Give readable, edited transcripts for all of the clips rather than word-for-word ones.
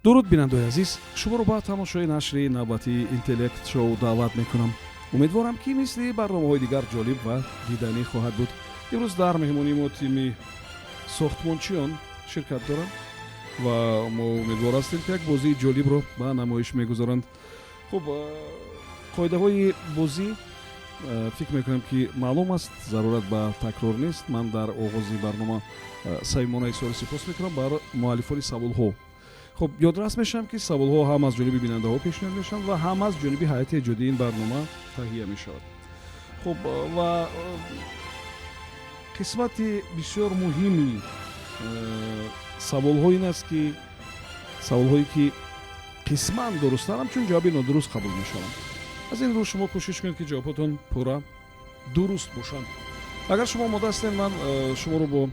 дуруд бинандаи азиз, шуморо ба тамошои нашри навбати интеллект шоу даъват мекунам. умедворам ки мисли барномаҳои дигар ҷолиб ва диданӣ хоҳад буд. имрӯз дар меҳмонии мо тими сохтмончиён ширкат доранд ва мо умедвор ҳастем ки як бозии ҷолибро ба намоиш мегузоранд. хуб, қоидаҳои бозӣ фикр мекунам ки маълум аст, зарурат ба такрор нест. ман дар оғози барнома самимона изҳори сипос мекунам бар муаллифони саволҳо. хуб, ёдрас мешавам ки саволҳо ҳам аз ҷониби бинандаҳо пешниҳод мешаванд ва ҳам аз ҷониби ҳайати эҷодии ин барнома таҳия мешавад. хуб, ва қисмати бисёр муҳими саволҳо ин аст ки саволҳое ки қисман дурустарам, чун ҷавоби нодуруст қабул мешаванд. аз ин рӯ шумо кӯшиш кунед ки ҷавоботон пурра дуруст бошанд. агар шумо омода ҳастед, ман шуморо бо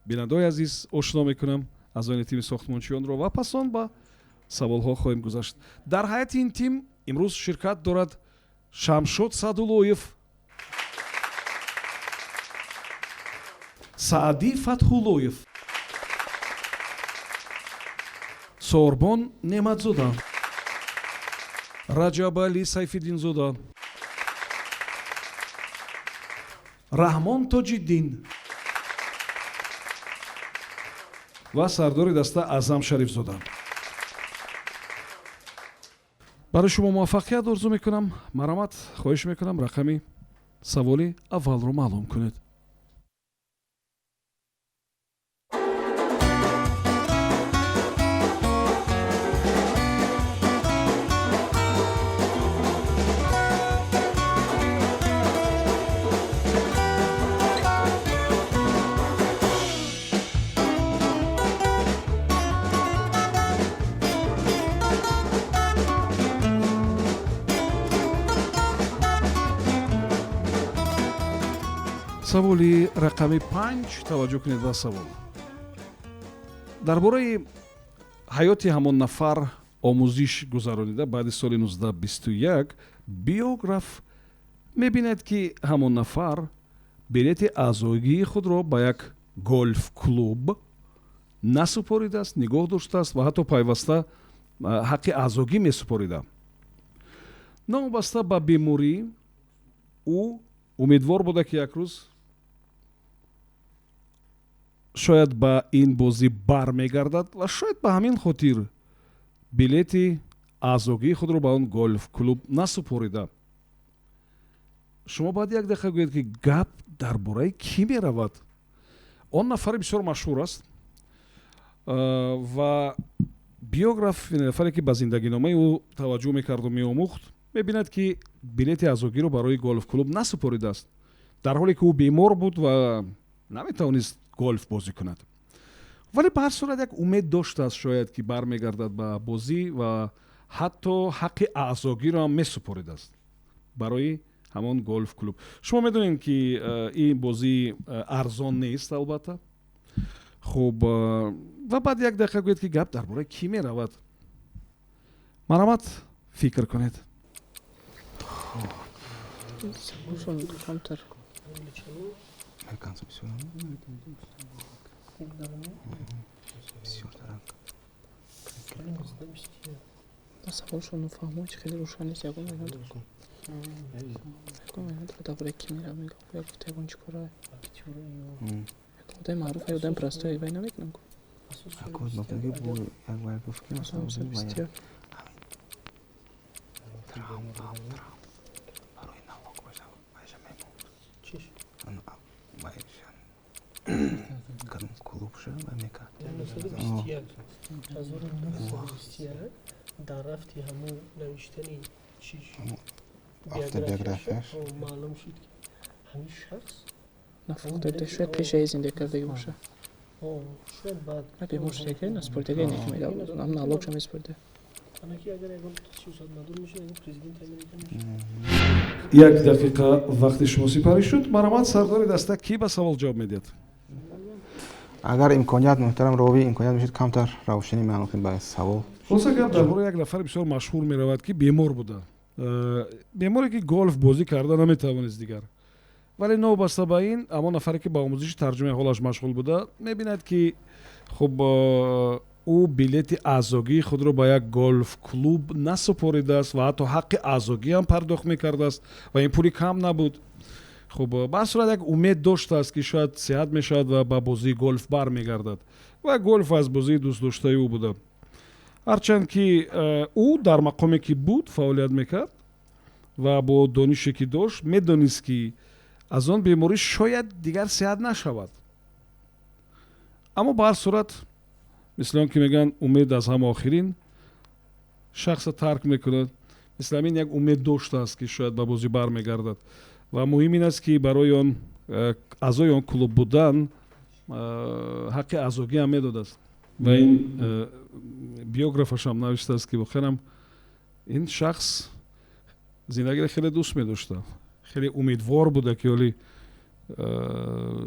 бинандаҳои азиз ошно мекунам, аъзоини тими сохтмончиёнро, ва пас он ба саволҳо хоҳем гузашт. дар ҳайати ин тим имрӯз ширкат дорад шамшод садуллоев, саъдӣ фатҳуллоев, сорбон неъматзода, раҷабалӣ сайфиддинзода, раҳмон тоҷиддин ва сардори даста аъзам шарифзода. барои шумо муваффақият орзу мекунам. марҳамат, хоҳиш мекунам рақами саволи аввалро маълум кунед. саволи рақами 5 таваҷҷӯҳ кунед ба савол. дар бораи ҳаёти ҳамон нафар омӯзиш гузаронида баъди соли 1921 биограф мебинад ки ҳамон нафар билети аъзогии худро ба як голф-клуб насупоридааст, нигоҳ доштааст ва ҳатто пайваста ҳаққи аъзогӣ месупорида. навобаста ба беморӣ ӯ умедвор буда ки як рӯз шояд ба ин бозӣ бармегардад ва шояд ба ҳамин хотир билети аъзогии худро ба он голф-клуб насупорида. шумо баъд як дақиқа гӯед ки гап дар бораи кӣ меравад? он нафари бисёр машҳур аст ва биограф, нафаре ки ба зиндагиномаи ӯ таваҷҷӯҳ мекарду меомӯхт, мебинад ки билети аъзогиро барои голф-клуб насупоридааст, дар ҳоле ки ӯ бемор буд ва наметавонист голф бозӣ кунад. вале ба ҳар сурат як умед доштааст шояд ки бармегардад ба бозӣ ва ҳатто ҳаққи аъзогиро ҳам месупоридааст барои ҳамон голф-клуб. шумо медонед ки ин бозӣ арзон нест албатта. хуб, ва баъд як дақиқа гӯед ки гап дар бораи кӣ меравад? марҳамат, фикр кунед. саволшон фаҳмоч хеле рӯшан нест. ягон меҳнат дар бораи ки мерав мегӯфт, як гуфта ягон чӣ кора одаи маъруф ё одаи простой вай наметонам гуфт. дар рафти ҳамун навиштани автобиографияш маълум шуд ки ҳамин шахс нафуқдода шояд пешаи зинда кардагӣ боша. шояд баъд бемор шудагӣ наспортагӣ некмеда ҳамна аллоҳ меспорда. анаки агар ягон сиёсатмадор мешуд, ягон президент Америка мешуд. як дақиқа вақти шумо сипарӣ шуд. марҳамат, сардори даста кӣ ба савол ҷавоб медиҳад? агар имконият муҳтарам ровӣ имконият мешуд камтар равшанӣ меънон кунед ба савол. хулоса гап дар бораи як нафари бисёр машҳур меравад ки бемор буда. беморе ки голф бозӣ карда наметавонист дигар. вале новобаста ба ин ҳамон нафаре ки ба омӯзиши тарҷумаи ҳолаш машғул буда мебинад ки хуб ӯ билети аъзогии худро ба як голф клуб насупоридааст ва ҳатто ҳаққи аъзогиам пардохт мекардааст ва ин пули кам набуд. хуб ба ҳар сурат як умед доштааст ки шояд сеҳат мешавад ва ба бозии голф бармегардад ва голф аз бозии дӯстдоштаи ӯ буда. ҳарчанд ки ӯ дар мақоме ки буд фаъолият мекард ва бо донише ки дошт медонист ки аз он беморӣ шояд дигар сеҳат нашавад. аммо ба ҳар сурат мисли он ки мегӯянд умед аз ҳама охирин шахса тарк мекунад, мисли ҳамин як умед доштааст ки шояд ба бозӣ бармегардад ва муҳим ин аст ки барои он аъзои он клуб будан ҳаққи аъзогиам медодааст ва ин биографашам навиштааст ки вохеранам ин шахс зиндагиро хеле дӯст медошта, хеле умедвор буда ки оли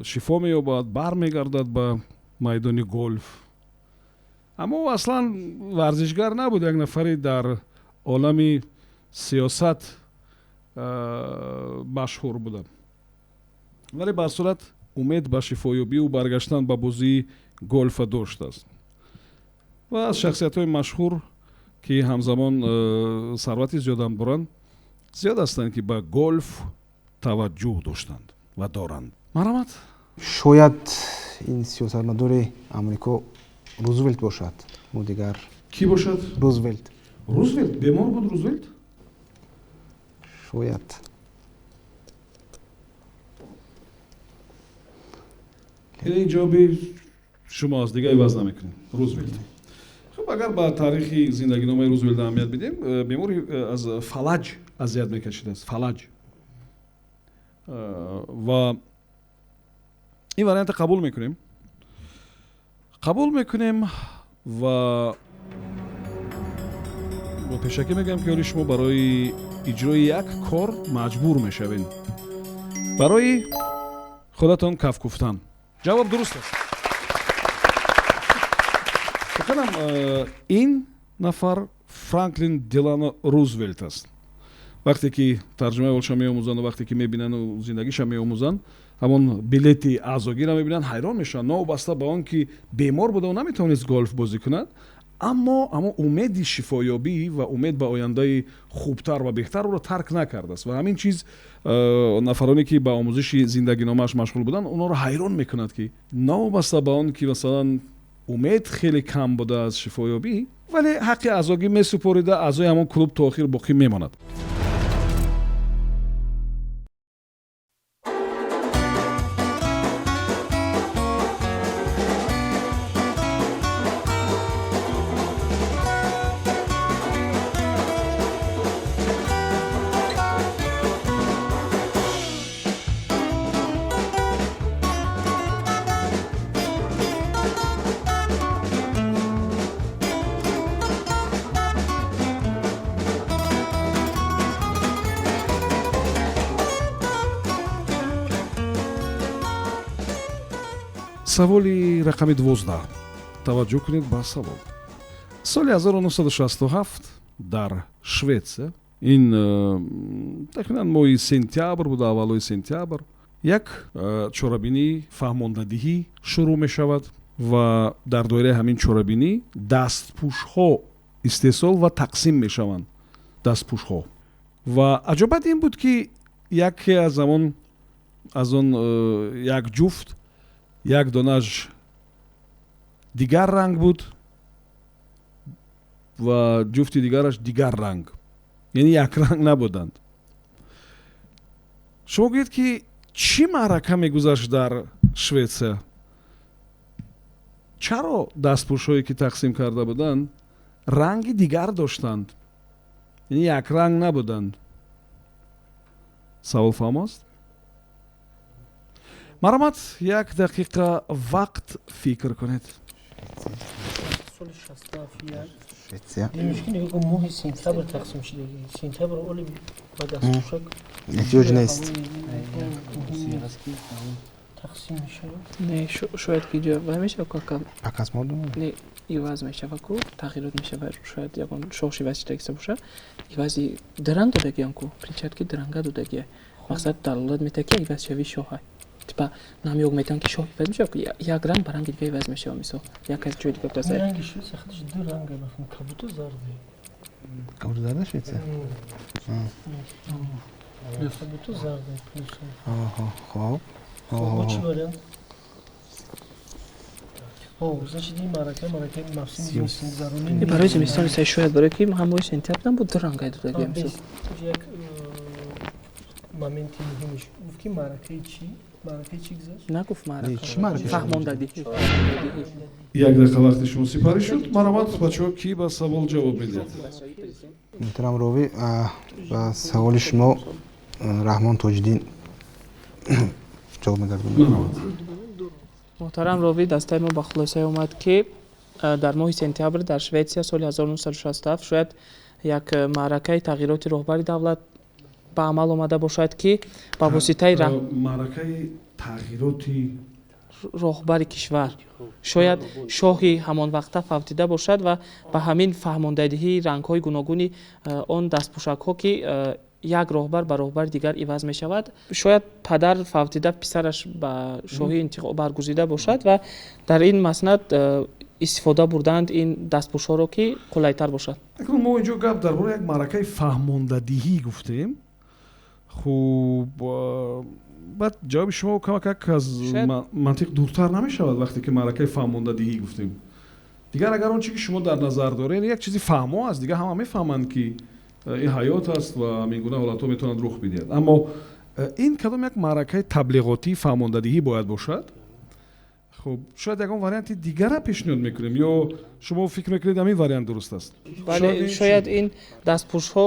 шифо меёбад, бармегардад ба майдони голф. аммо аслан варзишгар набуд, як нафари дар олами сиёсат машҳур буда. вале ба ҳар сурат умед ба шифоёбию баргаштан ба бозии голфа доштааст ва аз шахсиятҳои машҳур ки ҳамзамон сарвати зиёдам доранд, зиёд ҳастанд ки ба голф таваҷҷӯҳ доштанд ва доранд. марҳамат. шояд ин сиёсатмадори амрико рузвелт бошад, мо дигар ки бошад? рузвелт. рузвелт бемор буд? рузвелт шояд ин ҷавоби шумоаст, дига иваз намекунем. рузвелт. хуб агар ба таърихи зиндагиномаи рузвелт аҳамият бидем, бемори аз фалаҷ азият мекашидааст. фалаҷ ва ин варианта қабул мекунем ва бо пешакӣ мегӯям ки оли шумо барои иҷрои як кор маҷбур мешавед, барои худатон каф куфтан. ҷавоб дуруст аст. фикрам ин нафар Франклин Делано Рузвелт аст. вақте ки тарҷумаи олша меомӯзанд, вақте ки мебинанд зиндагиша меомӯзанд, ҳамон билети аъзогиро мебинанд, ҳайрон мешаванд, новобаста ба он ки бемор буда ӯ наметавонист голф бозӣ кунад, аммо умеди шифоёбӣ ва умед ба ояндаи хубтар ва беҳтар ӯро тарк накардааст ва ҳамин чиз нафароне ки ба омӯзиши зиндагиномааш машғул буданд, онҳоро ҳайрон мекунад ки новобаста ба он ки масалан умед хеле кам буда аз шифоёбӣ, вале ҳаққи аъзогӣ месупорида, аъзои ҳамон клуб то охир боқӣ мемонад. саволи рақами 12. таваҷҷӯҳ кунед ба савол. соли 1967 дар Шветсия, ин тахминан моҳи сентябр буд, аввалои сентябр, як чорабинии фаҳмондадиҳӣ шурӯъ мешавад ва дар доираи ҳамин чорабинӣ дастпӯшҳо истеҳсол ва тақсим мешаванд. дастпӯшҳо ва аҷобат ин буд ки яке аз он як ҷуфт, як донаш дигар ранг буд ва ҷуфти дигараш дигар ранг, яъне як ранг набуданд. шумо гӯед ки чӣ маърака мегузашт дар Шветсия? чаро дастпӯшҳое ки тақсим карда буданд ранги дигар доштанд, яъне як ранг набуданд? савол фаҳмост? марҳамат, як дақиқа вақт фикр кунед. соли 67 Шветсия. мушкил моҳи сентябр тақсим шудаги. сентябр оли ба дастпӯшак эҳтиёҷ нест. тақсим мешавад. Не, шояд ки ҷо ва мешава кака. Пакас модум. Не, иваз мешава ку, тағйирот мешава. Шояд ягон шохши васитаги боша. Ивази даранг додаги анку, причатки даранга додаги. мақсад далолат метаки иваз шави шоҳа. типа намёк метан ки шоҳ иваз мешава як ранг ба ранги дига иваз мешава мисол як аз ҷои дига این رنگ شویتس خودش دو رنگه مثلا کبوتر زرده Kabul zerde Şveç'e. کبوتر زرده Aha, خب. با چی وریانت؟ значит این مرکه مفصل زمستون زرونی барои зимистони сай шояд барои ки ҳамои сентябрдан бу ду ранга додагӣ мисол یک моменти муҳимш гуфт ки маракаи чӣ гузашт нагуфт چی маракه؟ фаҳмондадиҳӣ як дақиқа вақти шумо сипарӣ шуд. маромад бачаҳо ки ба савол ҷавоб медиҳад? Muhtaram Rovi, ба саволи шумо Раҳмон Тоҷиддин ҷавоб мегардонам. маромад. муҳтарам ровӣ дастаи мо ба хулосае омад ки дар моҳи сентябр дар шветсия соли 1967 шояд як маъракаи тағйироти роҳбари давлат ба амал омада бошад ки ба воситаи маъракаи тағйироти роҳбари кишвар шояд шоҳи ҳамонвақта фавтида бошад ва ба ҳамин фаҳмондадиҳии рангҳои гуногуни он дастпӯшакҳо ки як роҳбар ба роҳбари дигар иваз мешавад шояд падар фавтида писараш ба шоҳӣ баргузида бошад ва дар ин маснад истифода бурданд ин дастпӯшҳоро ки қулайтар бошад. акнун мо инҷо гап дар бораи як маъракаи фаҳмондадиҳӣ гуфтем. хуб баъд ҷавоби шумо камакак аз мантиқ дуртар намешавад вақте ки маъракаи фаҳмондадиҳӣ гуфтем. дигар агар он чи ки шумо дар назар доред як чизи фаҳмо аст дигар ҳама мефаҳманд ки ин ҳаёт аст ва ҳамин гуна ҳолатҳо метавонанд рух бидиҳад. аммо ин кадом як маъракаи таблиғотии фаҳмондадиҳӣ бояд бошад? хуб шояд ягон варианти дигара пешниҳод мекунем ё шумо фикр мекунед ҳамин вариант дуруст аст? бале шояд ин дастпӯшҳо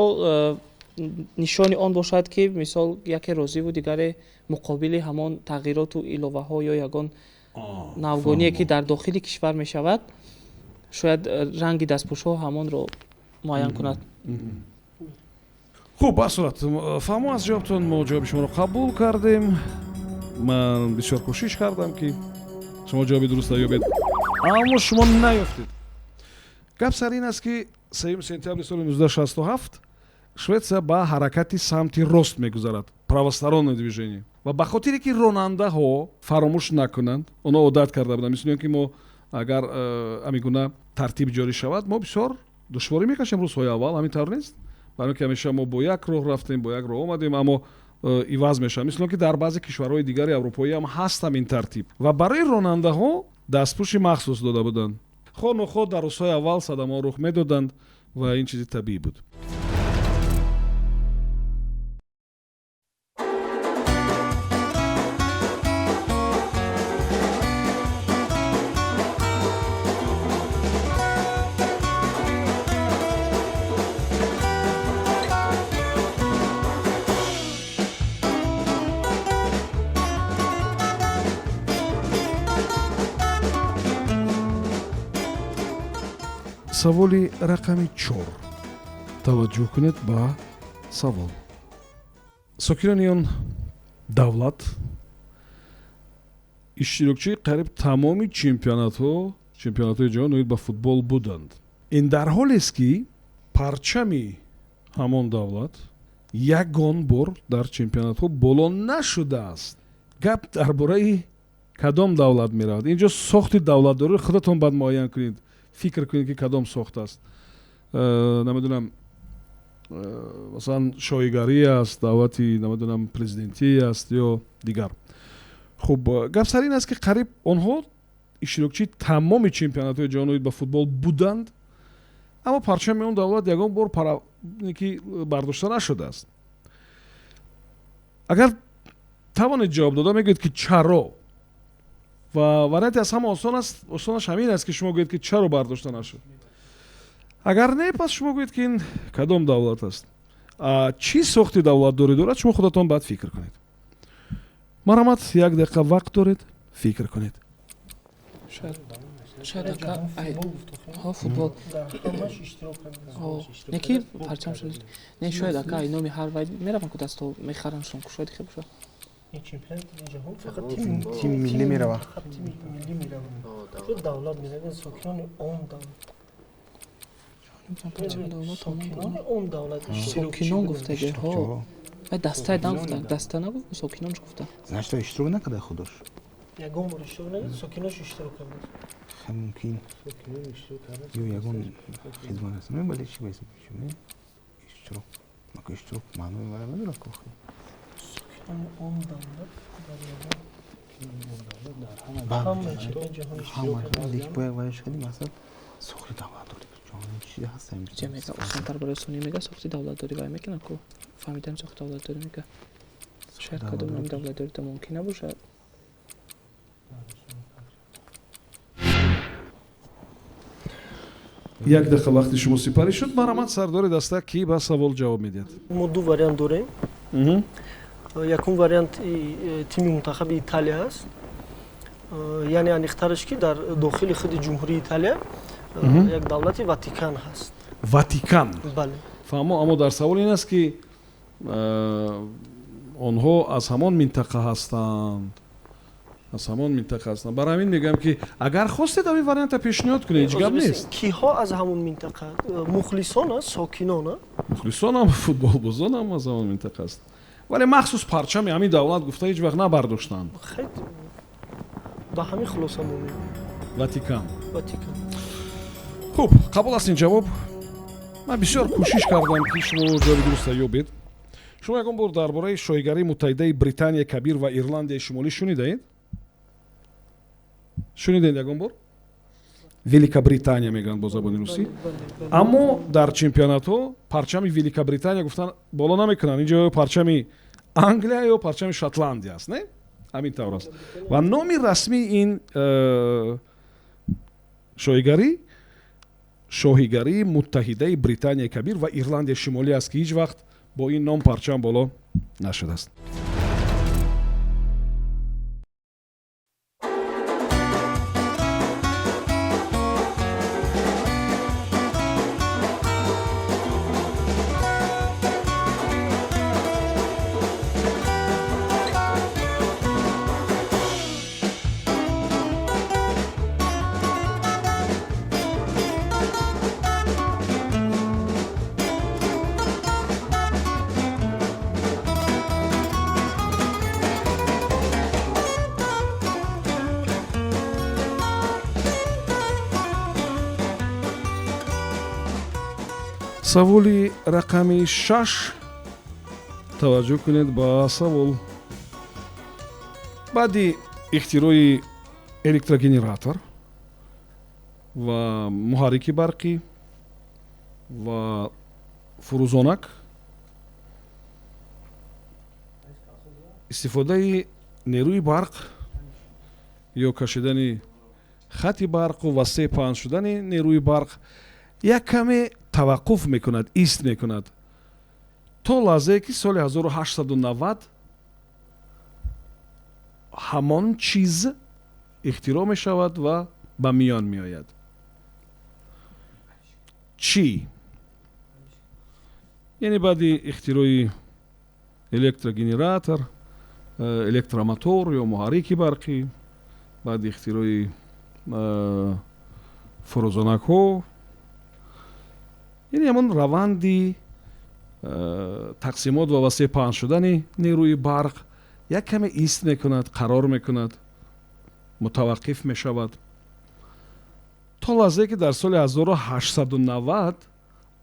нишони он бошад ки мисол яке розиву дигаре муқобили ҳамон тағйироту иловаҳо ё ягон навгоние ки дар дохили кишвар мешавад шояд ранги дастпӯшҳо ҳамонро муайян кунад. хуб бар сурат фаҳмо аз ҷавобтон мо ҷавоби шуморо қабул кардем. ман бисёр кӯшиш кардам ки шумо ҷавоби дуруста ёбед аммо шумо наёфтед. гап сар ин аст ки 3 сентябри соли 1967 шветсия ба ҳаракати самти рост мегузарад, правосторонное движение. ва ба хотире ки ронандаҳо фаромӯш накунанд, онҳо одат карда буданд мисли ки мо агар ҳамин гуна тартиб ҷорӣ шавад мо бисёр душворӣ мекашем рӯзҳои аввал, ҳамин тавр нест? барои ки ҳамеша мо бо як роҳ рафтем, бо як роҳ омадем, аммо иваз мешавад. мисли ки дар баъзе кишварҳои дигари аврупоӣ ҳам ҳаст ҳамин тартиб. ва барои ронандаҳо дастпӯши махсус дода буданд. хо нохо дар рӯзҳои аввал садамаҳо рух медоданд ва ин чизи табиӣ буд. саволи рақами 4. таваҷҷӯҳ кунед ба савол. сокинони он давлат иштирокчии қариб тамоми чемпионатҳои ҷаҳон оид ба футбол буданд. ин дар ҳолест ки парчами ҳамон давлат ягон бор дар чемпионатҳо боло нашудааст. гап дар бораи кадом давлат меравад? инҷо сохти давлатдориро худатон баъд муайян кунед. фикр кунед ки кадом сохт аст. намедонам масалан шоигарӣ аст, давлати намедонам президентӣ аст ё дигар. хуб гап сар ин аст ки қариб онҳо иштирокчии тамоми чемпионатҳои ҷаҳон оид ба футбол буданд, аммо парчами он давлат ягон бор ки бардошта нашудааст. агар тавонед ҷавоб дода мегӯед ки чаро ва варианти аз ҳама осонаш ҳамин аст ки шумо гӯед ки чаро бардошта нашуд. агар не пас шумо гӯед ки ин кадом давлат аст, чӣ сохти давлатдорӣ дорад, шумо худатон баъд фикр кунед. марҳамат, як дақиқа вақт доред, фикр кунед. шояд футбол не ки парчам шуд не шояд ака номи ҳар вай меравам ку дасто мехараншон ку шояд хеб шуд чемпионати ҷаҳон фақат тим миллӣ мерава. тими миллӣ мерава. шо давлат меравад сокинони он давлат. парчам давлат сокинони он давлат сокинон гуфтагиҳо ва дастадан гуфта даста нагуфт сокинамш гуфта значит иштирок накарда худош ягон бор иштирок накард сокинош иштирок кард хам мумкин ё ягон хизмат аст мен вале чи байс шуме иштирок мако иштирок маънои вара надорад ко сокинам он давлат сохти давлатдорӣ ҷони чи ҳастам чӣ мега усонтар барои суни мега сохти давлатдорӣ вай мекунад ку фаҳмидам сохти давлатдорӣ мега шояд кадомам давлатдорита мумкин набошад як дақиқа вақти шумо сипарӣ шуд. Марамат сардори даста ки ба савол ҷавоб медиҳад. мо ду вариант дорем якум вариант тими мунтахаби италия аст яъне аниқтараш ки дар дохили худи ҷумҳурии италия як давлати ватикан ҳаст Ватикан. бале фаҳмо, аммо дар савол ин аст ки онҳо аз ҳамон минтақа ҳастанд. Аз ҳамон минтақа ҳастанд. Барои ҳамин мегӯям ки агар хостед ҳамин варианта пешниҳод кунед, ҳеҷ гап нест. киҳо аз ҳамон минтақа мухлисон аст сокинон мухлисон ҳам футболбозон ҳам аз ҳамон минтақа аст. Вале махсус парчами ҳамин давлат гуфта ҳеҷ вақт набардоштанд. хай ба ҳамин хулоса мо Ватикан. ватикан хуб, қабул аст ин ҷавоб. ман бисёр кӯшиш кардам ки шумо ҷавоби дуруста ёбед. шумо ягон бор дар бораи шоҳигарии муттаҳидаи британияи кабир ва ирландияи шимолӣ шунидаед? шунидед ягон бор? Великобритания мегӯянд бо забони русӣ. Аммо дар чемпионатҳо парчами Великобритания гуфтан боло намекунанд. Инҷо парчами Англия ё парчами Шотландия аст, не? Ҳамин тавр аст. Ва номи расмии ин шоҳигарии муттаҳидаи Британияи кабир ва Ирландияи шимолӣ аст ки ҳеҷ вақт бо ин ном парчам боло нашудааст. саволи рақами 6 таваҷҷӯҳ кунед ба савол. баъди ихтирои электрогенератор ва муҳаррики барқӣ ва фурӯзонак истифодаи нерӯи барқ ё кашидани хати барқу васеъ паҳн шудани нерӯи барқ як каме таваққуф мекунад, ист мекунад то лаҳзае ки соли 1890 ҳамон чиз ихтироъ мешавад ва ба миён меояд. чӣ? яъне баъди ихтирои электрогенератор, электромотор ё муҳаррики барқӣ, баъди ихтирои фурӯзонакҳо, яъне ҳамон раванди тақсимот ва васеъ паҳн шудани нерӯи барқ як каме ист мекунад, қарор мекунад, мутаваққиф мешавад то лаҳзае ки дар соли 1890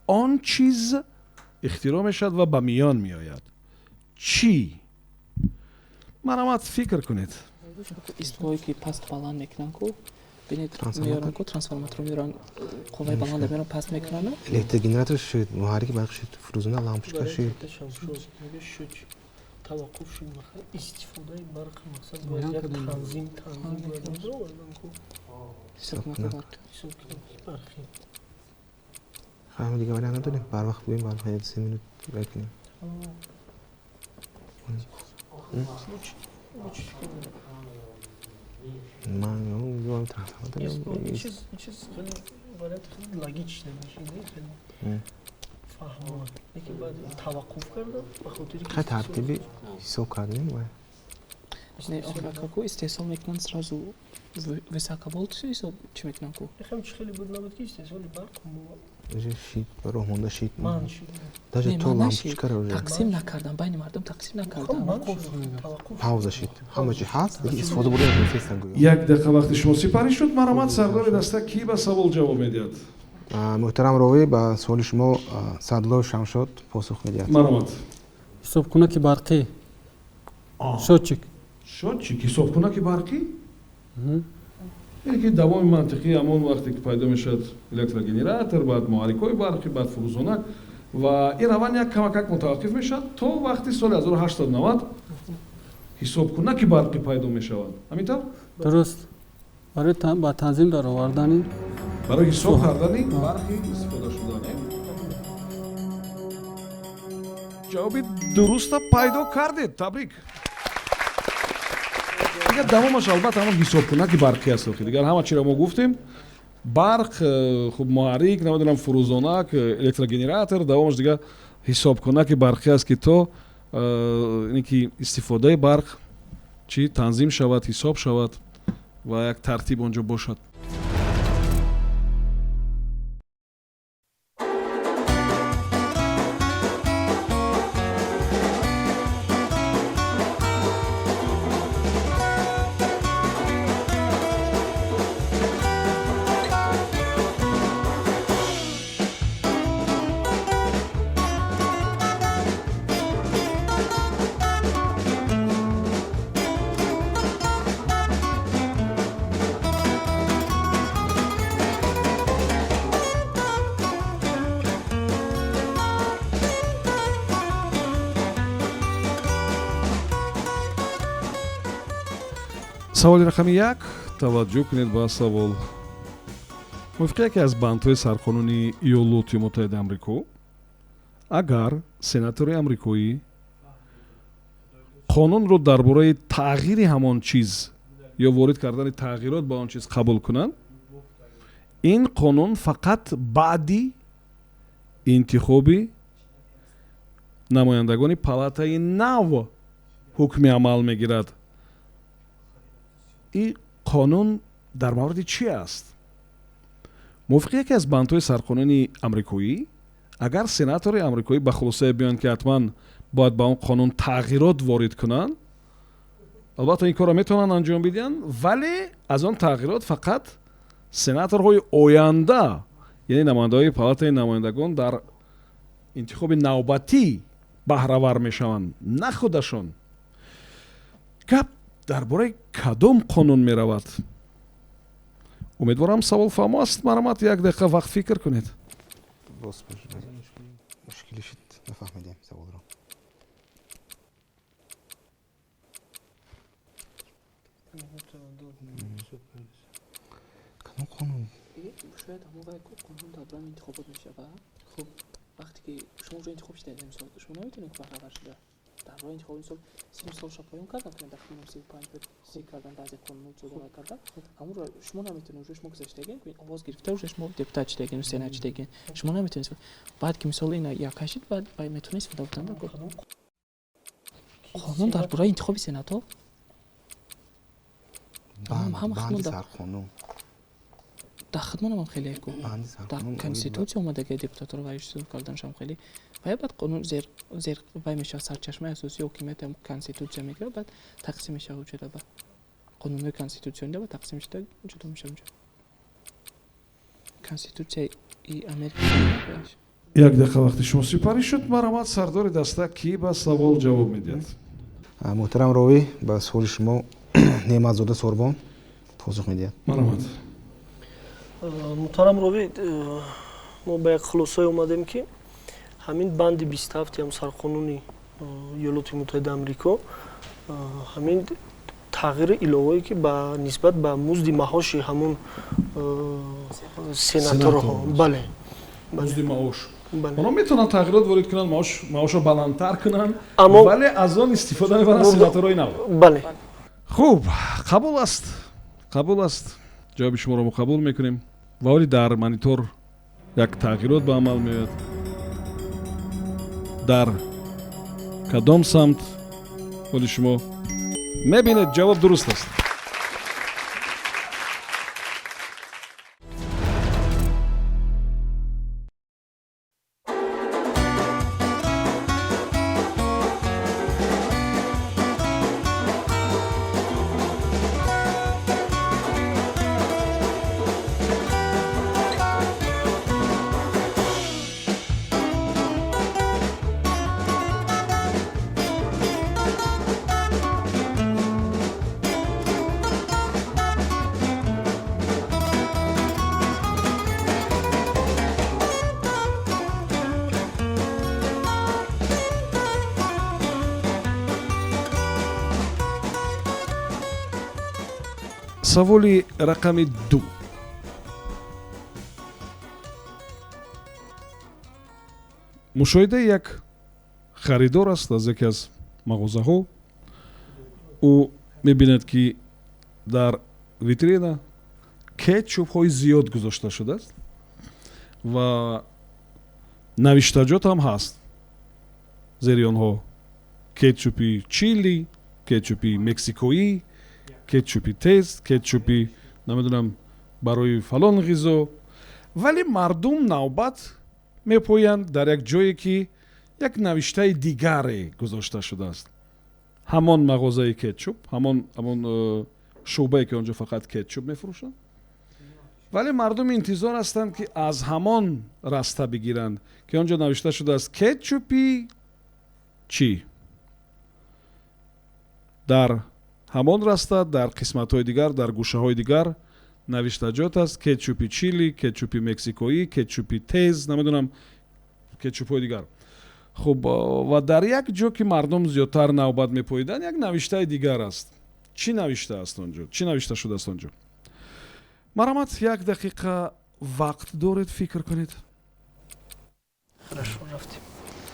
он чиз ихтироъ мешавад ва ба миён меояд. чӣ? марамат фикр кунед. истҳое ки паст баланд мекунанд ку бинед меёранд ку трансформаторро меёранд қувваи баланда меёранд паст мекунанд электрогенератор шуд муҳаррики барқи шуд фурӯзона лампочка шуд таваққуф шуд истифодаи барқ мақсад бояд як танзим ҳам дига вариант надорем барвақт гӯем бар 3 минут бекунем ман ём трансформатор чиз хеле вариант хеле логична мешинад хеле фаҳмон лекин баъд таваққуф кардам ба хотири хай тартиби ҳисоб кардем ва не охраку истеҳсол мекунанд сразу високоволт ҳисоб чӣ мекунанд ку хам чӣ хеле буд набуд ки истеҳсоли барқ шид бароҳ монда шид ман даже то лампочкаро тақсим накардам байни мардум тақсим накардам пауза шид ҳама чӣ ҳаст деги истифода бурда мефестан гӯё 1 дақиқа вақти шумо сипарӣ шуд. Маромад, сардори даста кӣ ба савол ҷавоб медиҳад? муҳтарам ровӣ ба суоли шумо садуллои шамшод посух медиҳад. Маромад. ҳисобкунаки барқӣ счётчик Счётчик, ҳисобкунаки барқӣ? ки давоми мантиқӣ ҳамон вақте ки пайдо мешавад электрогенератор, баъд муҳаррикҳои барқӣ, баъд фурӯзонак ва ин раванд як камакак мутаваққиф мешавад то вақти соли 1890 ҳисобкунаки барқӣ пайдо мешавад. Ҳамин тавр? дуруст барои ба танзим даровардани барои ҳисоб кардани барқи истифода шуда. ҷавоби дуруста пайдо кардед. Табрик. Дигар давомаш албатта ҳамон ҳисобкунаки барқӣ аст. Дигар ҳама чиро мо гуфтем. Барқ, хуб муҳаррик, намедонам фурӯзонак, электрогенератор, давомаш дигар ҳисобкунаки барқӣ аст ки то ине ки истифодаи барқ чӣ танзим шавад, ҳисоб шавад ва як тартиб онҷо бошад. саволи рақами 1. таваҷҷӯҳ кунед ба савол. мувофиқи яке аз бандҳои сарқонуни иёлоти муттаҳидаи амрико, агар сенатори амрикоӣ қонунро дар бораи тағйири ҳамон чиз ё ворид кардани тағйирот ба он чиз қабул кунанд, ин қонун фақат баъди интихоби намояндагони палатаи нав ҳукми амал мегирад. ин қонун дар мавриди чӣ аст? мувофиқи яке аз бандҳои сарқонуни амрикоӣ, агар сенатори амрикоӣ ба хулосае биёянд ки ҳатман бояд ба он қонун тағйирот ворид кунанд, албатта ин корро метавонанд анҷом бидиҳанд, вале аз он тағйирот фақат сенаторҳои оянда, яъне намояндаҳои палатаи намояндагон дар интихоби навбатӣ баҳравар мешаванд, на худашон. гап дар бораи кадом қонун меравад? умедворам савол фаҳмо аст. маромад, 1 дақиқа вақт фикр кунед. мушкили шид нафаҳмидем саволро. кадом қонун? шояд ҳамон вақте қонун дар бораи интихобот мешавад. хуб вақте ки шумо уже интихоб шудед, мисол шумо наметавонед баҳравар шуда дар бораи интихоб мисол 30 солша поён кардан, дар хунам 35 сӣ кардан баъзе қонунот зодора кардан, аммо шумо наметавонед, уже шумо гузаштагин овоз гирифта, уже шумо депутат шудагин, сенат шудагин, шумо наметавонед баъд ки мисол ина якашид баъд метавонед истифода бутанда қонун дар бораи интихоби сенатор банди сарқонун дар хидмонам хеле ку дар конститутсия омадаги депутатро вай шуд карданшам хеле вай баъд қонун зер вай мешавад сарчашмаи асосии ҳокимияти конститутсия мегирад, баъд тақсим мешавад ҷуда ба қонунҳои конститутсионда ба тақсим шуда ҷудо мешавад конститутсияи Америка. 1 дақиқа вақти шумо сипарӣ шуд. маромад, сардори даста кӣ ба савол ҷавоб медиҳад? муҳтарам ровӣ ба суоли шумо неъматзода сорбон посух медиҳад. маромад. муҳтарам ровӣ, мо ба як хулосае омадем ки ҳамин банди 27 ҳам сарқонуни иёлоти муттаҳидаи амрико ҳамин тағйири иловае ки ба нисбат ба музди маъоши ҳамон сенаторҳо, бале музди маош бале, онҳо метавонанд тағйирот ворид кунанд, маошро баландтар кунанд, Аммо- вале аз он истифода мебаранд сенаторҳои нав. бале. хуб, қабул аст. қабул аст. ҷавоби шуморо мо қабул мекунем. ва оли дар монитор як тағйирот ба амал меояд. дар кадом самт оли шумо мебинед ҷавоб дуруст аст. саволи рақами 2. мушоҳидаи як харидор аст аз яке аз мағозаҳо. ӯ мебинад ки дар витрина кетчупҳои зиёд гузошта шудааст ва навиштаҷот ҳам ҳаст зери онҳо: кетчупи чили, кетчупи мексикоӣ, кетчупи тез, кетчупи намедонам барои фалон ғизо. вале мардум навбат мепоянд дар як ҷое ки як навиштаи дигаре гузошта шудааст. ҳамон мағозаи кетчуп, ҳамон шӯъбае ки онҷо фақат кетчуп мефурӯшанд, вале мардум интизор ҳастанд ки аз ҳамон раста бигиранд ки онҷо навишта шудааст кетчупи чӣ. дар ҳамон раста дар қисматҳои дигар, дар гӯшаҳои дигар навиштаҷот аст: кетчупи чили, кетчупи мексикоӣ, кетчупи тез, намедонам кетчупҳои дигар. хуб, ва дар як ҷо ки мардум зиёдтар навбат мепоиданд, як навиштаи дигар аст. чӣ навиштааст онҷо? чӣ навишта шудааст онҷо? марамат, як дақиқа вақт доред, фикр кунед. Хорошо, рафтим.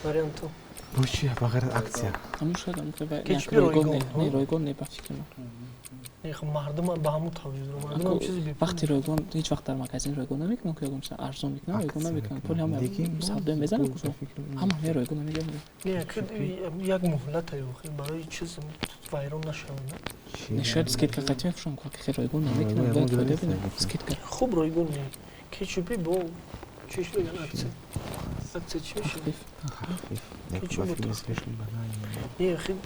Вариант то. Боши, фақат аксия. Кетчупи ройгон. не ройгон не ба фикр ма. Мардум ба ҳамун тавҷуд дорад. Мардум чизи бипурад. вақти ройгон ҳеҷ вақт дар магазин ройгон намекунам ки ягон арзон мекунам, ройгон намекунам. пули ҳама савдо мезанам кушо. ҳама ме ройгон намегирам. як муҳлат ай барои чиз вайрон нашавад. нишояд скидка қатӣ мефурӯшам, ки ройгон намекунам. бояд фоида бинам. скидка. Хуб ройгон не. Кетчупи бо чиш беган аксия. Аксия чӣ мешавад? Не хид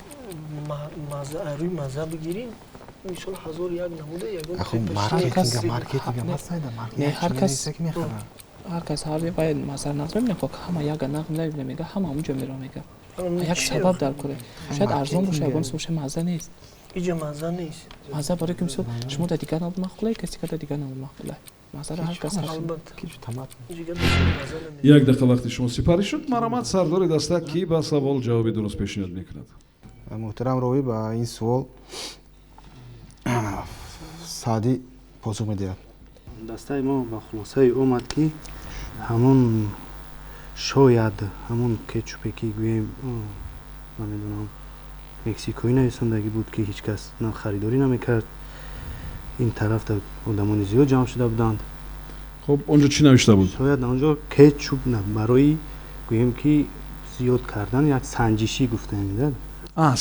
маза рӯи маза бигирин. мисол 1001 намуда ягон маркетинга масайда не ҳар кас мехара. ҳар кас ҳар баъд мазар нағз мебинад, ки ҳама як нағз мебинад, мега ҳама онҷо меро мега. як сабаб дар кора. шояд арзон боша, ягон боша маза нест. иҷа маза нест. маза барои ки мисол шумо дар дигар намуд махӯлай, каси ки дар дигар намуд махӯлай. мазара ҳар кас албатта. як дақиқа вақти шумо сипарӣ шуд. марамат, сардори даста ки ба савол ҷавоби дуруст пешниҳод мекунад? муҳтарам роҳӣ ба ин суол саъдӣ посух медиҳад. дастаи мо ба хулосаи омад ки ҳамон шояд ҳамон кетчупе ки гӯем намедонам мексикоӣ нависондагӣ буд ки ҳеҷ кас харидорӣ намекард. ин тарафта одамони зиёд ҷамъ шуда буданд. хуб, онҷо чӣ навишта буд? шояд онҷо кетчуп барои гӯем ки зиёд кардан як санҷишӣ гуфта меояд.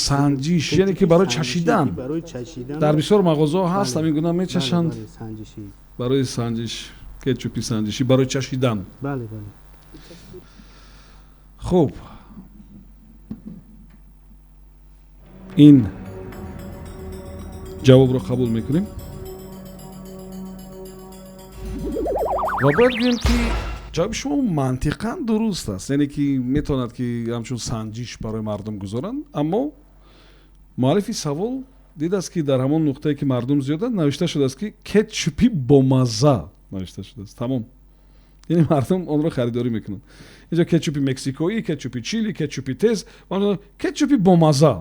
санҷиш, яъне ки барои чашидан. барои чашидан дар бисёр мағозаҳо ҳаст ҳамин гуна мечашанд. санҷишӣ. барои санҷиш, кетчупи санҷишӣ барои чашидан. бале бале. хуб, ин ҷавобро қабул мекунем ва бояд гӯем ки ҷавоби шумо мантиқан дуруст аст, яъне ки метавонад ки ҳамчун санҷиш барои мардум гузоранд, аммо муаллифи савол дидааст ки дар ҳамон нуқтае ки мардум зиёданд навишта шудааст ки кетчупи бомазза навишта шудааст. тамом, яъне мардум онро харидорӣ мекунанд. инҷо кетчупи мексикоӣ, кетчупи чили, кетчупи тез, кетчупи бомазза.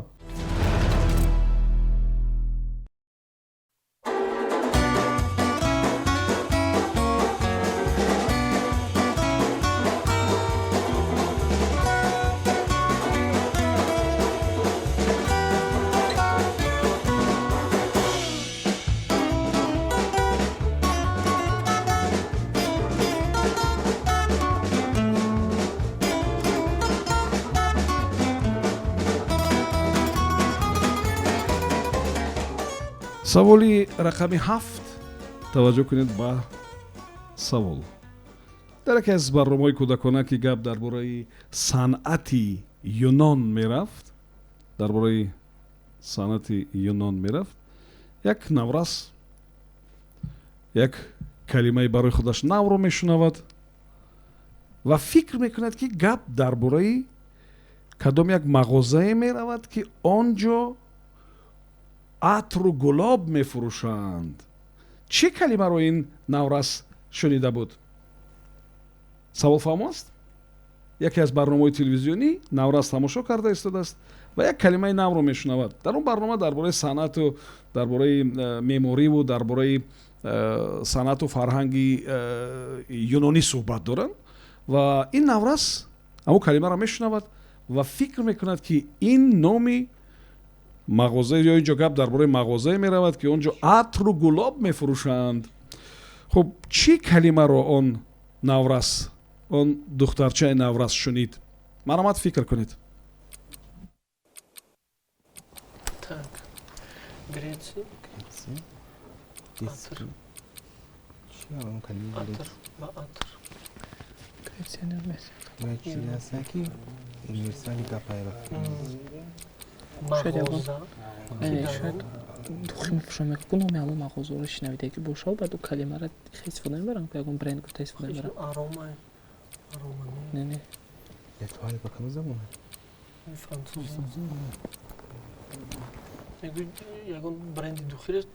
саволи рақами 7. таваҷҷӯҳ кунед ба савол. дар яке аз барномаҳои кӯдакона ки гап дар бораи санъати юнон мерафт, дар бораи санъати юнон мерафт, як наврас як калимаи барои худаш навро мешунавад ва фикр мекунад ки гап дар бораи кадом як мағозае меравад ки онҷо атру гулоб мефурӯшанд. чӣ калимаро ин наврас шунида буд? савол фаҳмо аст? ҷавоб дар ҳамин лаҳза муайян мешавад. 3 2 1. яке аз барномаҳои телевизионӣ Навраз тамошо карда истодааст ва як калимаи навро мешунавад. Дар он барнома дар бораи санъату дар бораи меъмориву дар бораи санъату фарҳанги юнонӣ суҳбат доранд ва ин Навраз ҳамон калимаро мешунавад ва фикр мекунад ки ин номи мағоза ё инҷо гап дар бораи мағозае меравад ки он ҷо атру гулоб мефурӯшанд. хуб чӣ калимаро он Навраз он духтарчаи Навраз шунид? Маромад фикр кунед. Так. Греция. Атр. Атр. Ба атр. Греция немест. Мағоза. шояд духи мефурӯшам ку номи ҳамон мағозаро шунавида ки бошав баъд ӯ калимаро истифода мебарам ягон бренд гуфта истифода мебарам. Аромай. Не не. Французи. ягон бренди духирест.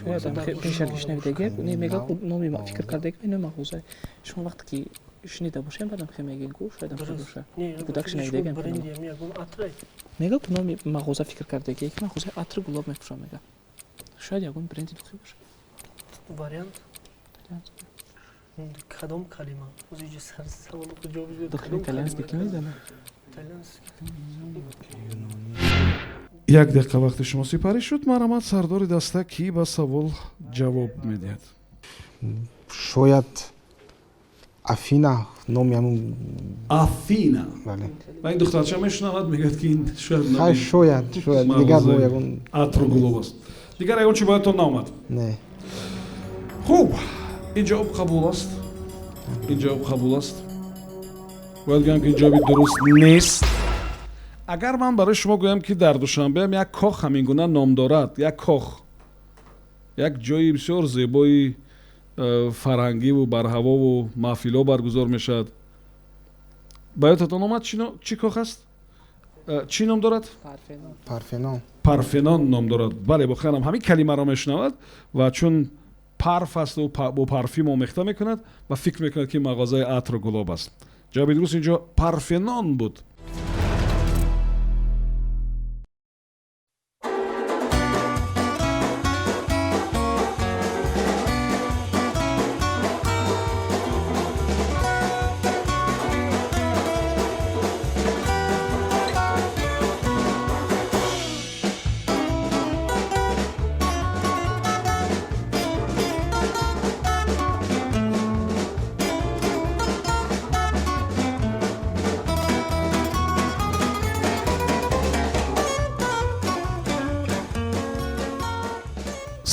шояд пешак шунавидаги не мега номи фикр кардаги номи мағоза шумо вақте ки шунида бошем баъдам хе мегин ку шояд боша будак шунавидаги бренди ягон атрай. мега ку номи мағоза фикр кардаги ки мағоза атр гулоб мефурӯшам мега шояд ягон бренди духи боша. Вариант кадом калима ӯзиҷи сар саволу ҷавоб бидед. духи итальянский ки медонам. як дақиқа вақти шумо сипарӣ шуд. Маромад сардори даста ки ба савол ҷавоб медиҳад. шояд Афина номи ҳамун Афина. бале. ва ин духтарча мешунавад мегӯяд ки ин шояд Хай шояд дигар бо ягон атру гулоб аст. дигар ягон чӣ боядтон наомад. не. хуб ин ҷавоб қабул аст. ин ҷавоб қабул аст. бояд гӯям ки ин ҷавоби дуруст нест. агар ман барои шумо гӯям ки дар душанбеам як кох ҳамин гуна ном дорад, як кох, як ҷои бисёр зебои фарҳангиву барҳавову маҳфилҳо баргузор мешавад, ба ёдатон омад чӣ кох аст? чӣ ном дорад? Парфенон ном дорад. бале бохиранам ҳамин калимаро мешунавад ва чун парф асту бо парфюм омехта мекунад ва фикр мекунад ки мағозаи атру гулоб аст. ҷавоби дуруст инҷо парфенон буд.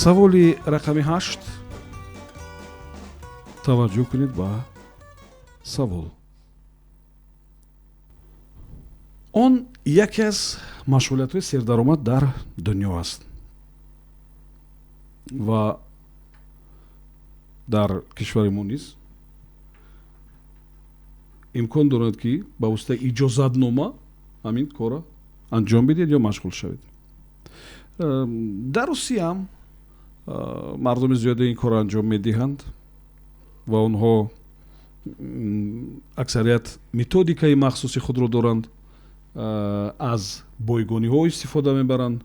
саволи рақами 8. таваҷҷӯҳ кунед ба савол. он яке аз машғулиятҳои сердаромад дар дунё аст ва дар кишвари мо низ имкон дорад ки ба воситаи иҷозатнома ҳамин корро анҷом бидиҳед ё машғул шавед. дар русиям мардуми зиёде ин корро анҷом медиҳанд ва онҳо аксарият методикаи махсуси худро доранд. аз бойгониҳо истифода мебаранд,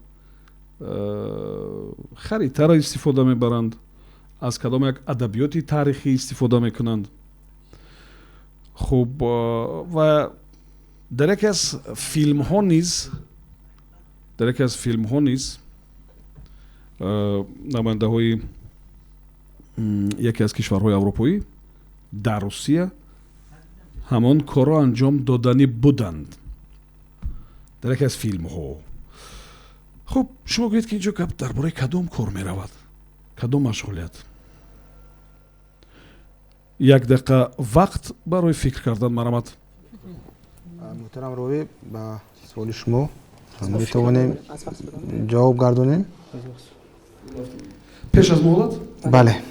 харитаро истифода мебаранд, аз кадом як адабиёти таърихӣ истифода мекунанд. хуб ва дар яке аз филмҳо низ намояндаҳои яке аз кишварҳои аврупоӣ дар Русия ҳамон корро анҷом доданӣ буданд дар яке аз филмҳо. хуб шумо гӯед ки инҷо гап дар бораи кадом кор меравад, кадом машғулият? як дақиқа вақт барои фикр кардан. марамад. муҳтарам ровӣ, ба саволи шумо метавонем ҷавоб гардонем. пеш аз муҳлат? бале.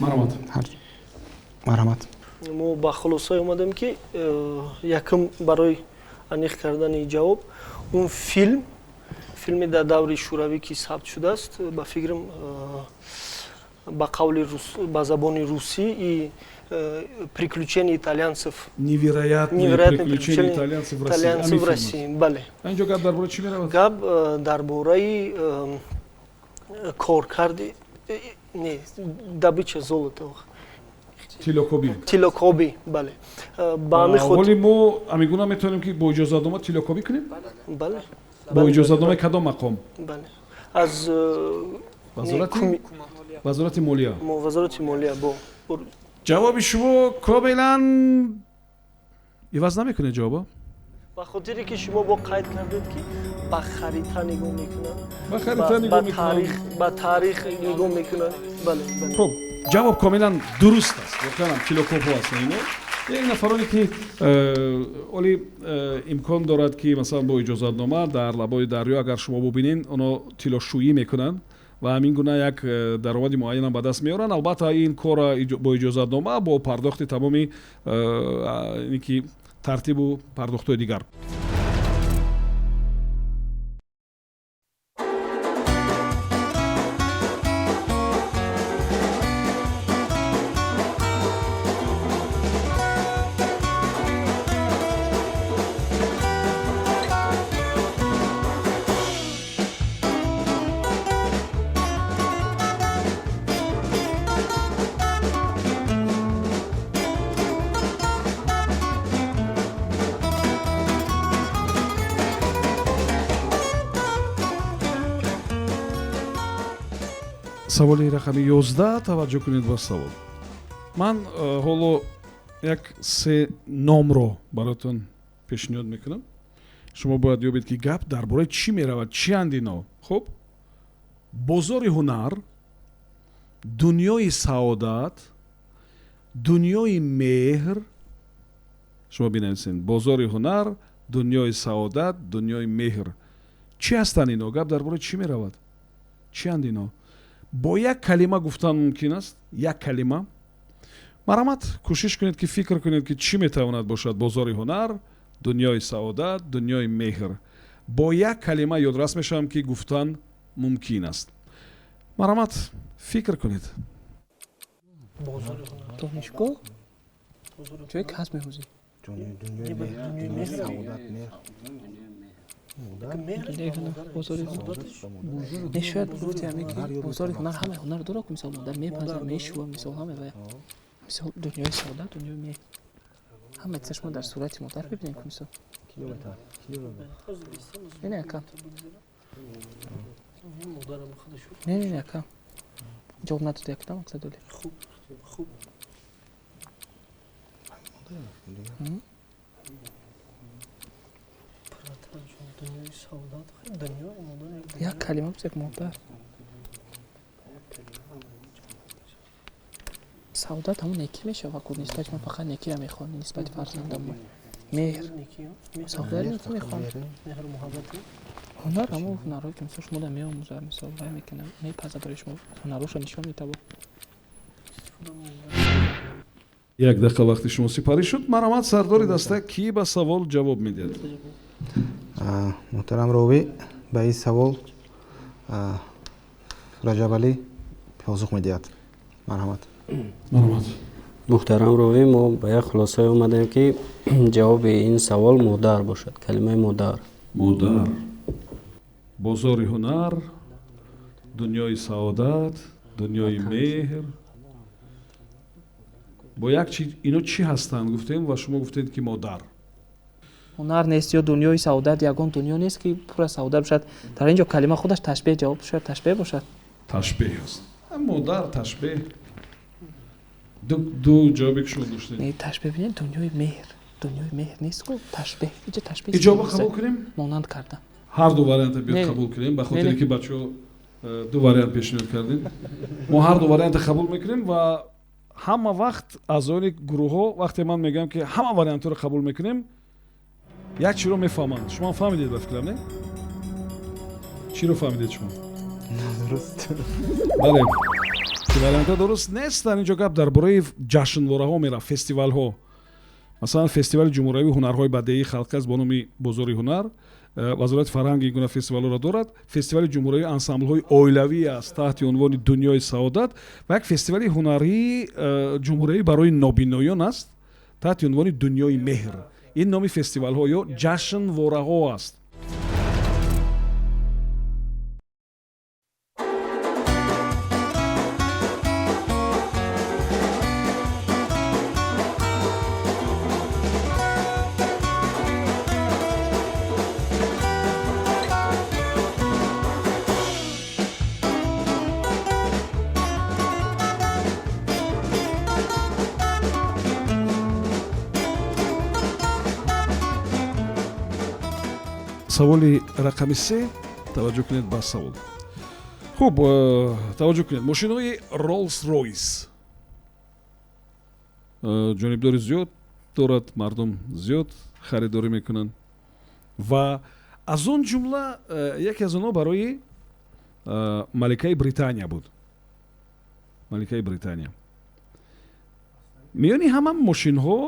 марамад. мо ба хулосае омадем ки якм барои аниқ кардани ҷавоб он филми дар даври шӯравӣ ки сабт шудааст ба фикрам ба қавли ба забони русӣ и приключения итальянцев невероятные приключения итальянцев в России. Бале. Инҷо гап дар бораи чӣ меравад? Гап дар бораи коркарди добыча золота, тилокобӣ, бале. Ба ҳамин ҳоли мо амигуна метавонем ки бо иҷозатнома тилокобӣ кунем? Бале. Бо иҷозатномаи кадом мақом? Бале. Аз вазорати молия. вазорати молия бо ҷавоби шумо комилан иваз намекунед ҷавоба? ба хотире ки шумо бо қайд кардед ки ба харита нигоҳ мекунад, ба харита нигоҳ мекунад, ба тарих нигоҳ мекунад. Бале, бале. хуб, ҷавоб комилан дуруст аст. Воқеан ҳам тилокобҳо ҳастанд ино. як нафароне ки оли имкон дорад ки масалан бо иҷозатнома дар лабои дарё агар шумо бубинед оно тилошӯӣ мекунанд ва ҳамин гуна як даромади муайяна ба даст меоранд. Албатта ин кора бо иҷозатнома бо пардохти тамоми ки тартибу пардохтҳои дигар. саволи рақами 11 таваҷҷӯҳ кунед ба савол. ман ҳоло як се номро баротон пешниҳод мекунам. шумо бояд ёбед ки гап дар бораи чӣ меравад, чианд ино. хуб, бозори ҳунар, дунёи саодат, дунёи меҳр. шумо бинависед бозори ҳунар, дунёи саодат, дунёи меҳр. чӣ ҳастанд ино? гап дар бораи чӣ меравад? чианд ино? бо як калима гуфтан мумкин аст? як калима? марҳамат, кӯшиш кунед ки фикр кунед ки чӣ метавонад бошад бозори ҳунар, дунёи саодат, дунёи меҳр. бо як калима ёдрас мешавам ки гуфтан мумкин аст. марҳамат, фикр кунед. донишгоҳ ҷои касб меҳозӣ нешояд гуфти ҳаме ки бозори ҳунар ҳамаи ҳунар дора ки мисол модар мепаза мешува мисол ҳама ва мисол дунёи саодат дунёи меҳр ҳама чиза шумо дар сурати модар бибинед ки мисол не якам не якам ҷавоб надода якдам мақсадоли як калима бис як модар саодат ҳамон некӣ мешава ку нисбати ман фақат некия мехоҳам нисбати фарзандам меҳр саодат некӣ мехоҳам ҳунар ҳамо ҳунарҳое ки мисол шумо дар меомӯзад мисол вай мекунам мепаза барои шумо ҳунароша нишон метавон. як дақиқа вақти шумо сипарӣ шуд. марҳамат, сардори даста кӣ ба савол ҷавоб медиҳад? муҳтарам ровӣ, ба ин савол раҷабалӣ посух медиҳад. марҳамат. марҳамат. муҳтарам ровӣ, мо ба як хулосае омадем ки ҷавоби ин савол модар бошад. калимаи модар. модар, бозори ҳунар, дунёи саодат, дунёи меҳр. бо як чи ино чӣ ҳастанд гуфтем ва шумо гуфтед ки модар. ҳунар нест ё дунёи саодат ягон дунё нест ки пура саодат бошад. дар ин ҷо калима худаш ташбеҳ ҷавоб шояд ташбеҳ бошад. ташбеҳ аст. модар ташбеҳ. ду ҷавобе ки шумо доштед. не ташбеҳ бинед дунёи меҳр нест ку ташбеҳ иҷа ташбеҳ иҷоба қабул кунем. монанд карда ҳар ду варианта биёд қабул кунем ба хотире ки бачаҳо ду вариант пешниҳод кардем. мо ҳар ду варианта қабул мекунем ва ҳама вақт аъзои гурӯҳҳо вақте ман мегӯям ки ҳама вариантҳоро қабул мекунем як чиро мефаҳманд. шумо фаҳмидед ба фикрам не? чиро фаҳмидед шумо? бале, ки вариантҳо дуруст нест. дар ин ҷо гап дар бораи ҷашнвораҳо меравад, фестивалҳо. масалан фестивали ҷумҳуриявии ҳунарҳои бадеии халқӣ аст бо номи бозори ҳунар. вазорати фарҳанг ин гуна фестивалҳоро дорад. фестивали ҷумҳуриявии ансамблҳои оилавӣ аст таҳти унвони дунёи саодат ва як фестивали ҳунарии ҷумҳуриявӣ барои нобиноён аст таҳти унвони дунёи меҳр. ин номи фестивалҳо ё ҷашн вораҳо аст. саволи рақами 3 таваҷҷӯҳ кунед ба савол. хуб, таваҷҷӯҳ кунед. мошинаҳои Rolls Royce ҷонибдори зиёд дорад, мардум зиёд харидорӣ мекунанд ва аз он ҷумла яке аз онҳо барои маликаи Британия буд. маликаи Британия. миёни ҳама мошинҳо,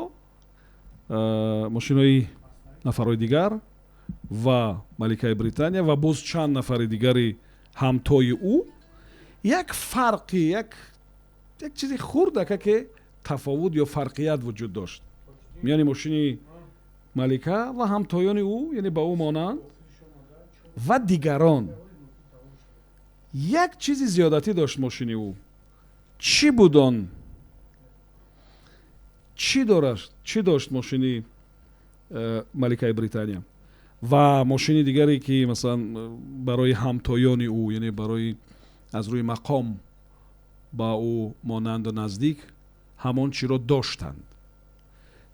мошинаҳои нафарҳои дигар ва маликаи Британия ва боз чанд нафари дигари ҳамтои ӯ як фарқи, як чизи хурдаке тафовут ё фарқият вуҷуд дошт миёни мошини малика ва ҳамтоёни ӯ, яъне ба ӯ монанд ва дигарон. як чизи зиёдатӣ дошт мошини ӯ. чӣ буд он? чӣ дошт мошини маликаи Британия ва мошини дигаре ки масалан барои ҳамтоёни ӯ, яъне барои аз рӯи мақом ба ӯ монанду наздик ҳамон чиро доштанд.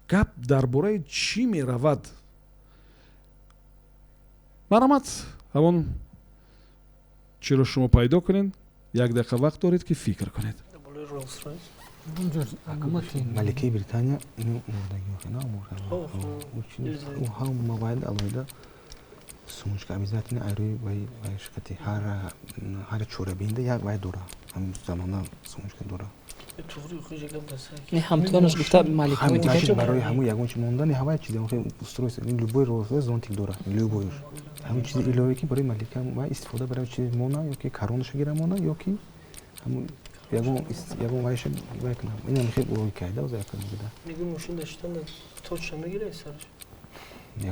гап дар бораи чӣ меравад? марҳамат, ҳамон чиро шумо пайдо кунед. як дақиқа вақт доред ки фикр кунед. маликаи Британия ину мурдагиёхина ӯ ҳам мабайд алоҳида сумушка обязательно айрои вай шикати ҳар чорабинда як вай дора. ҳамин замона сумушка дора. ҳамтоёнаш гуфта малика барои ҳамун ягон чи мондани ҳавай чизе устройство любой розой зонтик дора. любойш ҳамин чизи илове ки барои малика вай истифода барои чизе мона ёки каронаша гира мона ёки ҳамун ягон вайша вай кунам. инам хел урой кайда оза якон буда. мегӯ мошин даштан точа мегирай сараш.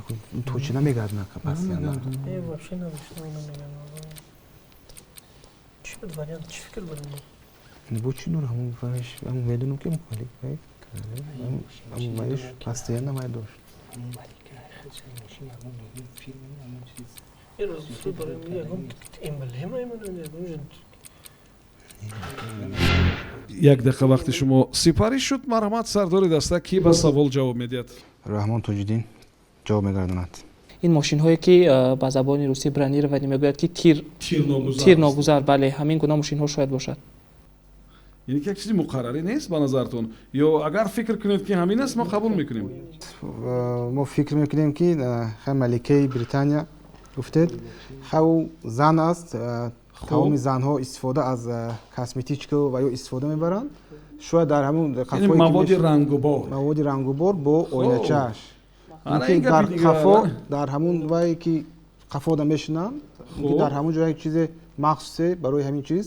якон точа намегардна капасияна. вообще намешна намегам. чӣ буд вариант? чӣ фикр барам? бо чӣ дора ҳамун вайш ҳамун медонам ки мухалиф вай ҳамун вайш постоянно вай дошт. як дақиқа вақти шумо сипарӣ шуд. марҳамат, сардори даста ки ба савол ҷавоб медиҳад? раҳмон тоҷиддин ҷавоб мегардонад. ин мошинҳое ки ба забони русӣ бронирование мегӯяд ки тир ногузар, бале, ҳамин гуна мошинҳо шояд бошад. яъне ки як чизи муқаррарӣ нест ба назартон, ё агар фикр кунед ки ҳамин аст мо қабул мекунем? мо фикр мекунем ки маликаи Британия гуфтед ҳав зан аст. тамоми занҳо истифода аз косметичка ва ё истифода мебаранд. шояд дар ҳамун қафои маводи рангубор бо ойначааш дар қафо, дар ҳамун вае ки қафода мешинанд ки дар ҳамун ҷо як чизе махсусе барои ҳамин чиз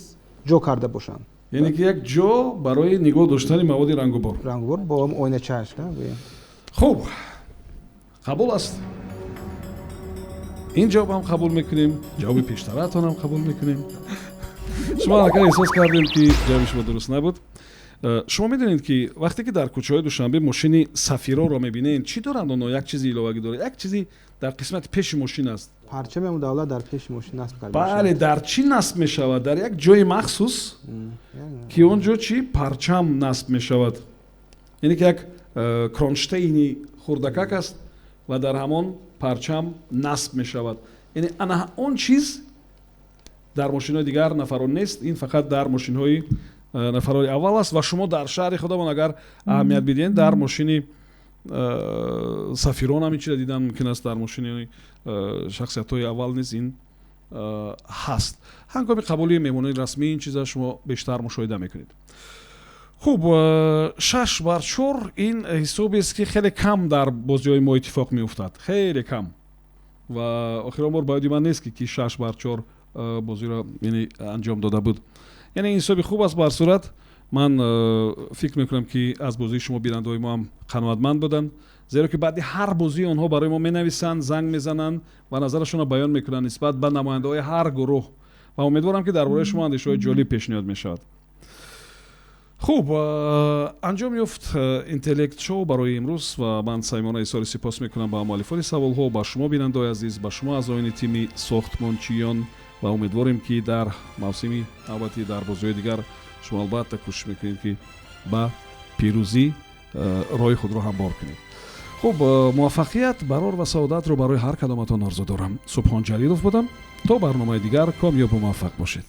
ҷо карда бошанд. яъне ки як ҷо барои нигоҳ доштани маводи рангубор бо ойначааш. хуб, қабул аст. ин ҷавоб ҳам қабул мекунем, ҷавоби пештаратон ҳам қабул мекунем. шумо аллакай эҳсос кардем ки ҷавоби шумо дуруст набуд. шумо медонед ки вақте ки дар кӯчаҳои душанбе мошини сафироро мебинед, чӣ доранд онҳо? як чизи иловагӣ дорад. як чизи дар қисмати пеши мошин аст. парчами ҳамун давлат дар пеши мошин насб карда. бале, дар чӣ насб мешавад? дар як ҷои махсус ки он ҷо чӣ парчам насб мешавад. яъне ки як кронштейни хурдакак аст ва дар ҳамон парчам насб мешавад. яъне ана он чиз дар мошинҳои дигар нафарон нест. ин фақат дар мошинҳои нафарони аввал аст ва шумо дар шаҳри худамон агар аҳамият бидиҳед дар мошини сафирон ҳамин чиро дидан мумкин аст. дар мошини шахсиятҳои аввал низ ин ҳаст. ҳангоми қабули меҳмонони расмӣ ин чиза шумо бештар мушоҳида мекунед. хуб 6-4 ин ҳисобест ки хеле кам дар бозиҳои мо иттифоқ меуфтад, хеле кам. ва охирон бор ба ёди ман нест ки 6-4 бозиро анҷом дода буд. яъне ин ҳисоби хуб аст. ба ҳар сурат ман фикр мекунам ки аз бозии шумо бинандаҳои мо ҳам қаноатманд буданд, зеро ки баъди ҳар бозӣ онҳо барои мо менависанд, занг мезананд ва назарашонро баён мекунанд нисбат ба намояндаҳои ҳар гурӯҳ ва умедворам ки дар бораи шумо андешаҳои ҷолиб пешниҳод мешавад. хуб анҷом ёфт интеллект шоу барои имрӯз ва ман саймона изҳори сипос мекунам ба муаллифони саволҳо, ба шумо бинандаҳои азиз, ба шумо аъзоини тими сохтмончиён ва умедворем ки дар мавсими навбати дар бозиҳои дигар шумо албатта кӯшиш мекунед ки ба пирӯзӣ роҳи худро ҳамвор кунед. хуб муваффақият, барор ва саодатро барои ҳар кадоматон орзу дорам. субҳон ҷалилов будам. то барномаи дигар комёбу муваффақ бошед.